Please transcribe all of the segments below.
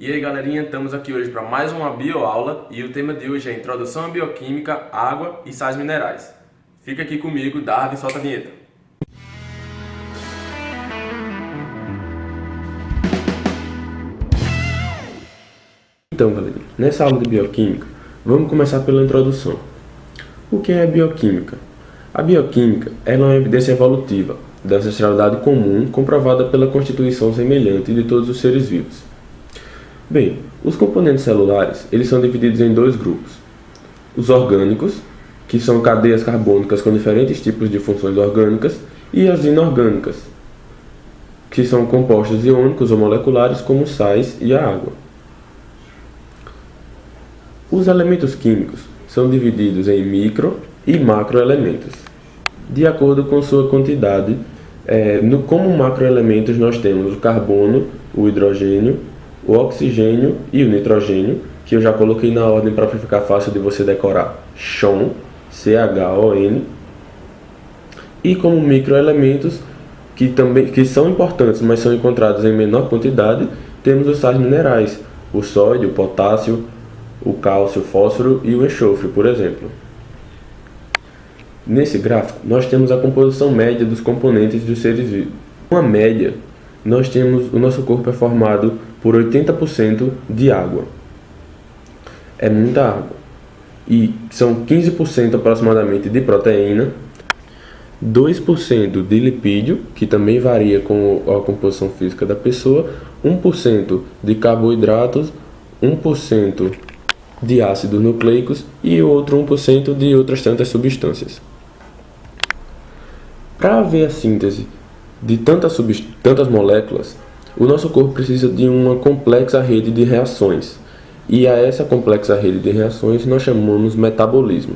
E aí galerinha, estamos aqui hoje para mais uma bioaula e o tema de hoje é Introdução à Bioquímica, Água e Sais Minerais. Fica aqui comigo, Darwin, solta a vinheta. Então galera, nessa aula de Bioquímica, vamos começar pela introdução. O que é a Bioquímica? A Bioquímica é uma evidência evolutiva da ancestralidade comum comprovada pela constituição semelhante de todos os seres vivos. Bem, os componentes celulares eles são divididos em dois grupos. Os orgânicos, que são cadeias carbônicas com diferentes tipos de funções orgânicas, e as inorgânicas, que são compostos iônicos ou moleculares como sais e a água. Os elementos químicos são divididos em micro e macroelementos, de acordo com sua quantidade. Como macroelementos nós temos o carbono, o hidrogênio, o oxigênio e o nitrogênio, que eu já coloquei na ordem para ficar fácil de você decorar. CHON, C-H-O-N. E como microelementos, que são importantes, mas são encontrados em menor quantidade, temos os sais minerais, o sódio, o potássio, o cálcio, o fósforo e o enxofre, por exemplo. Nesse gráfico, nós temos a composição média dos componentes dos seres vivos. Uma média, o nosso corpo é formado por 80% de água. É muita água. E são 15% aproximadamente de proteína, 2% de lipídio, que também varia com a composição física da pessoa, 1% de carboidratos, 1% de ácidos nucleicos e outro 1% de outras tantas substâncias. Para haver a síntese de tantas moléculas, o nosso corpo precisa de uma complexa rede de reações. E a essa complexa rede de reações nós chamamos metabolismo.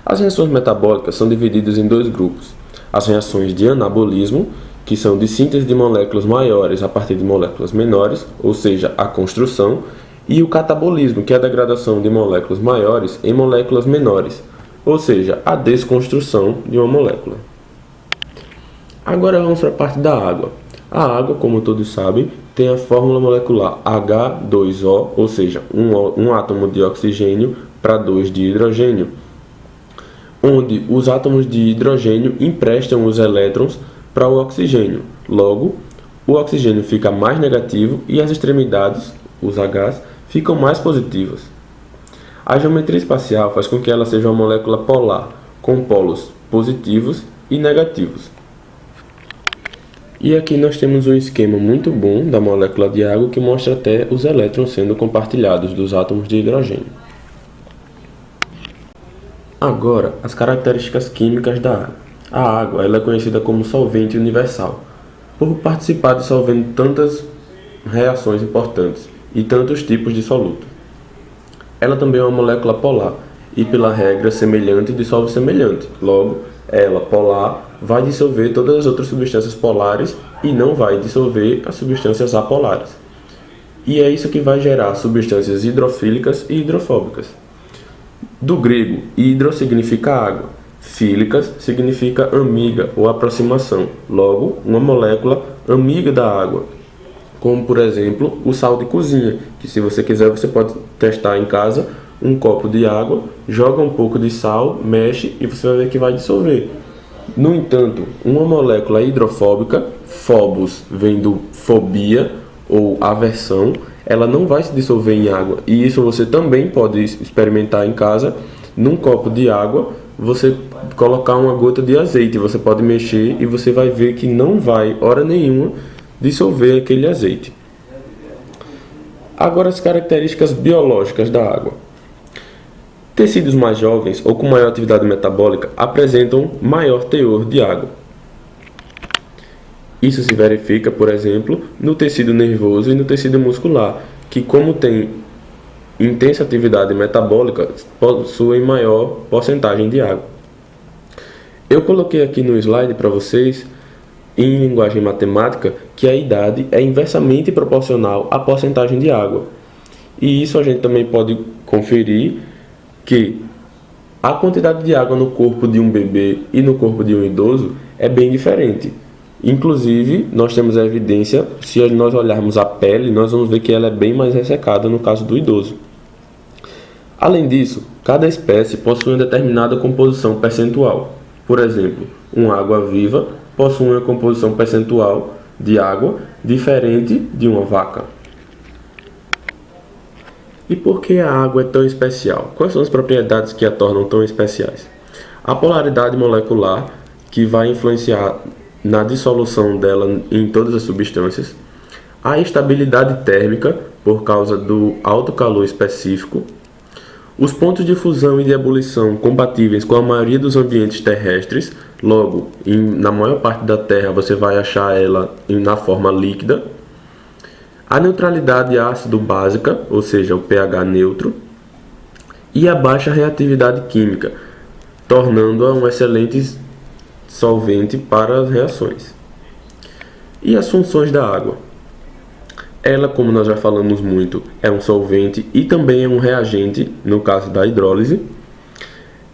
As reações metabólicas são divididas em dois grupos. As reações de anabolismo, que são de síntese de moléculas maiores a partir de moléculas menores, ou seja, a construção, e o catabolismo, que é a degradação de moléculas maiores em moléculas menores, ou seja, a desconstrução de uma molécula. Agora vamos para a parte da água. A água, como todos sabem, tem a fórmula molecular H2O, ou seja, um átomo de oxigênio para 2 de hidrogênio, onde os átomos de hidrogênio emprestam os elétrons para o oxigênio. Logo, o oxigênio fica mais negativo e as extremidades, os Hs, ficam mais positivas. A geometria espacial faz com que ela seja uma molécula polar, com polos positivos e negativos. E aqui nós temos um esquema muito bom da molécula de água que mostra até os elétrons sendo compartilhados dos átomos de hidrogênio. Agora, as características químicas da água. A água ela é conhecida como solvente universal, por participar dissolvendo tantas reações importantes e tantos tipos de soluto. Ela também é uma molécula polar e, pela regra semelhante, dissolve semelhante. Logo, ela, polar, vai dissolver todas as outras substâncias polares e não vai dissolver as substâncias apolares. E é isso que vai gerar substâncias hidrofílicas e hidrofóbicas. Do grego, hidro significa água, fílicas significa amiga ou aproximação. Logo, uma molécula amiga da água, como por exemplo o sal de cozinha, que se você quiser você pode testar em casa. Um copo de água, joga um pouco de sal, mexe e você vai ver que vai dissolver. No entanto, uma molécula hidrofóbica, phobos vem do fobia ou aversão, ela não vai se dissolver em água. E isso você também pode experimentar em casa. Num copo de água, você colocar uma gota de azeite, você pode mexer e você vai ver que não vai, hora nenhuma, dissolver aquele azeite. Agora as características biológicas da água. Tecidos mais jovens ou com maior atividade metabólica apresentam maior teor de água. Isso se verifica, por exemplo, no tecido nervoso e no tecido muscular, que como tem intensa atividade metabólica, possuem maior porcentagem de água. Eu coloquei aqui no slide para vocês, em linguagem matemática, que a idade é inversamente proporcional à porcentagem de água. E isso a gente também pode conferir que a quantidade de água no corpo de um bebê e no corpo de um idoso é bem diferente. Inclusive, nós temos a evidência, se nós olharmos a pele, nós vamos ver que ela é bem mais ressecada no caso do idoso. Além disso, cada espécie possui uma determinada composição percentual. Por exemplo, uma água viva possui uma composição percentual de água diferente de uma vaca. E por que a água é tão especial? Quais são as propriedades que a tornam tão especiais? A polaridade molecular, que vai influenciar na dissolução dela em todas as substâncias, a estabilidade térmica, por causa do alto calor específico, os pontos de fusão e de ebulição compatíveis com a maioria dos ambientes terrestres, logo, na maior parte da Terra você vai achar ela na forma líquida, a neutralidade ácido básica, ou seja, o pH neutro, e a baixa reatividade química, tornando-a um excelente solvente para as reações. E as funções da água? Ela, como nós já falamos muito, é um solvente e também é um reagente, no caso da hidrólise.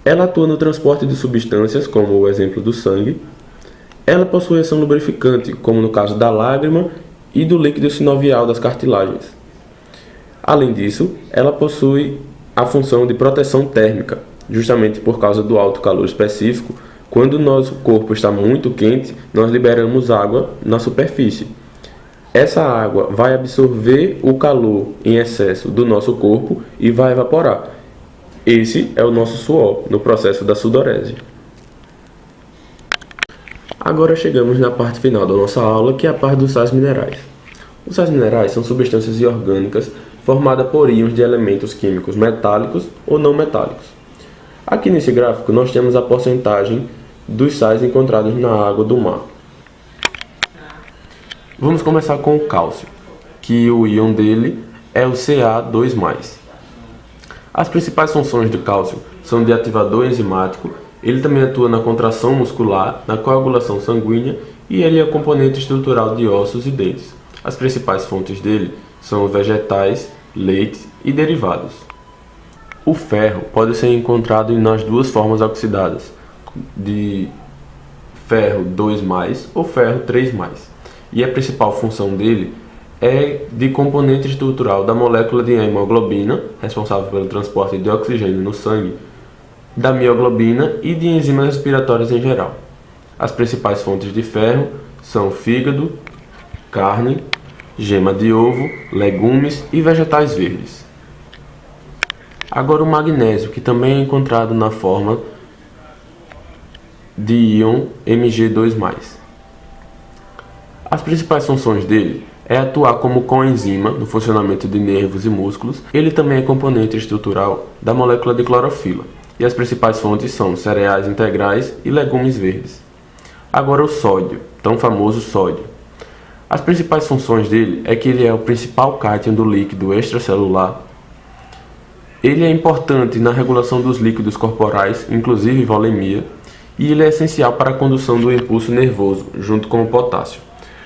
Ela atua no transporte de substâncias, como o exemplo do sangue. Ela possui ação lubrificante, como no caso da lágrima e do líquido sinovial das cartilagens. Além disso, ela possui a função de proteção térmica, justamente por causa do alto calor específico. Quando o nosso corpo está muito quente, nós liberamos água na superfície. Essa água vai absorver o calor em excesso do nosso corpo e vai evaporar. Esse é o nosso suor, no processo da sudorese. Agora chegamos na parte final da nossa aula, que é a parte dos sais minerais. Os sais minerais são substâncias inorgânicas formadas por íons de elementos químicos metálicos ou não metálicos. Aqui nesse gráfico nós temos a porcentagem dos sais encontrados na água do mar. Vamos começar com o cálcio, que o íon dele é o Ca2+. As principais funções do cálcio são de ativador enzimático, ele também atua na contração muscular, na coagulação sanguínea e ele é o componente estrutural de ossos e dentes. As principais fontes dele são vegetais, leite e derivados. O ferro pode ser encontrado nas duas formas oxidadas, de ferro 2+, ou ferro 3+. E a principal função dele é de componente estrutural da molécula de hemoglobina, responsável pelo transporte de oxigênio no sangue, da mioglobina e de enzimas respiratórias em geral. As principais fontes de ferro são fígado, carne, gema de ovo, legumes e vegetais verdes. Agora o magnésio, que também é encontrado na forma de íon Mg2+. As principais funções dele é atuar como coenzima no funcionamento de nervos e músculos. Ele também é componente estrutural da molécula de clorofila. E as principais fontes são cereais integrais e legumes verdes. Agora o sódio, tão famoso sódio. As principais funções dele é que ele é o principal cátion do líquido extracelular. Ele é importante na regulação dos líquidos corporais, inclusive volemia, e ele é essencial para a condução do impulso nervoso, junto com o potássio.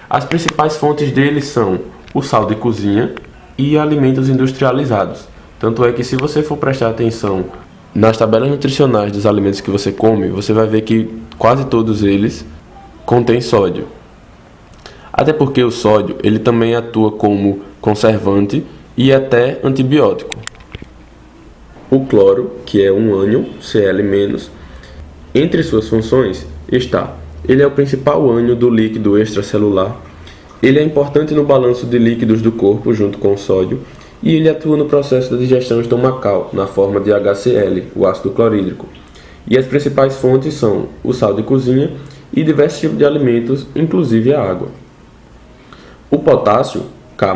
As principais fontes dele são o sal de cozinha e alimentos industrializados. Tanto é que, se você for prestar atenção nas tabelas nutricionais dos alimentos que você come, você vai ver que quase todos eles contêm sódio. Até porque o sódio ele também atua como conservante e até antibiótico. O cloro, que é um ânion, Cl-, entre suas funções está: ele é o principal ânion do líquido extracelular, ele é importante no balanço de líquidos do corpo junto com o sódio, e ele atua no processo da digestão estomacal, na forma de HCl, o ácido clorídrico. E as principais fontes são o sal de cozinha e diversos tipos de alimentos, inclusive a água. O potássio, K+,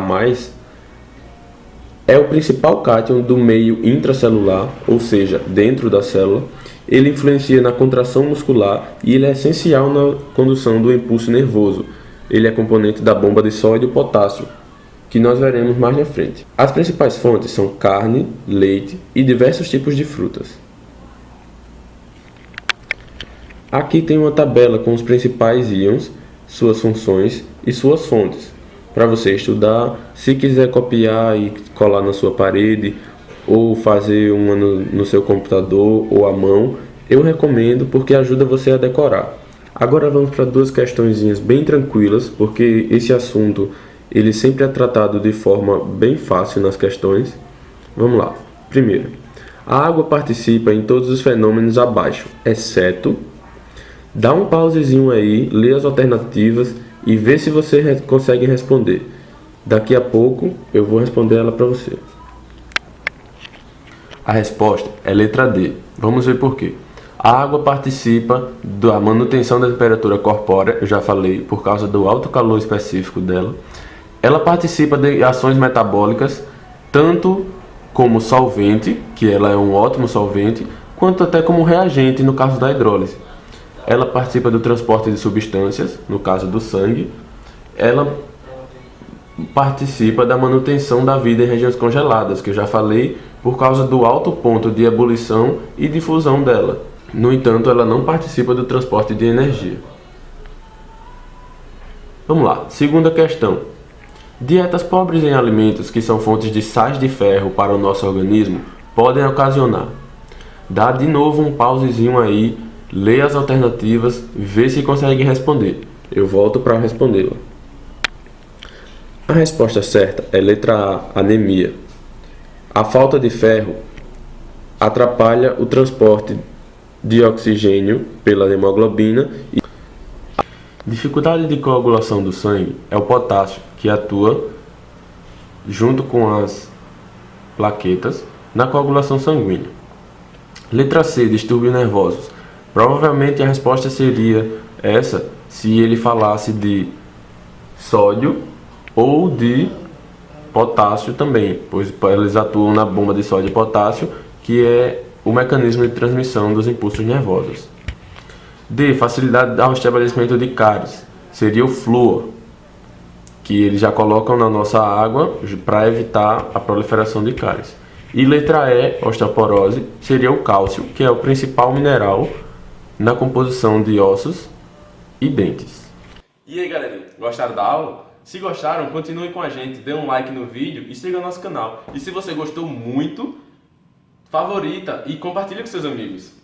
é o principal cátion do meio intracelular, ou seja, dentro da célula. Ele influencia na contração muscular e ele é essencial na condução do impulso nervoso. Ele é componente da bomba de sódio e potássio, que nós veremos mais na frente. As principais fontes são carne, leite e diversos tipos de frutas. Aqui tem uma tabela com os principais íons, suas funções e suas fontes, para você estudar. Se quiser copiar e colar na sua parede, ou fazer uma no seu computador ou à mão, eu recomendo, porque ajuda você a decorar. Agora vamos para duas questõezinhas bem tranquilas, porque esse assunto ele sempre é tratado de forma bem fácil nas questões. Vamos lá. Primeiro, a água participa em todos os fenômenos abaixo, exceto... Dá um pausezinho aí, lê as alternativas e vê se você consegue responder. Daqui a pouco eu vou responder ela para você. A resposta é letra D. Vamos ver por quê. A água participa da manutenção da temperatura corpórea, eu já falei, por causa do alto calor específico dela. Ela participa de ações metabólicas, tanto como solvente, que ela é um ótimo solvente, quanto até como reagente no caso da hidrólise. Ela participa do transporte de substâncias, no caso do sangue. Ela participa da manutenção da vida em regiões congeladas, que eu já falei, por causa do alto ponto de ebulição e difusão dela. No entanto, ela não participa do transporte de energia. Vamos lá, segunda questão. Dietas pobres em alimentos que são fontes de sais de ferro para o nosso organismo podem ocasionar. Dá de novo um pausezinho aí, lê as alternativas, vê se consegue responder. Eu volto para respondê-la. A resposta certa é letra A, anemia. A falta de ferro atrapalha o transporte de oxigênio pela hemoglobina e dificuldade de coagulação do sangue é o potássio, que atua junto com as plaquetas na coagulação sanguínea. Letra C, distúrbios nervosos. Provavelmente a resposta seria essa se ele falasse de sódio ou de potássio também, pois eles atuam na bomba de sódio e potássio, que é o mecanismo de transmissão dos impulsos nervosos. D, facilidade ao estabelecimento de cáries. Seria o flúor, que eles já colocam na nossa água para evitar a proliferação de cáries. E letra E, osteoporose, seria o cálcio, que é o principal mineral na composição de ossos e dentes. E aí, galerinha, gostaram da aula? Se gostaram, continue com a gente, dê um like no vídeo e siga nosso canal. E se você gostou muito, favorita e compartilhe com seus amigos.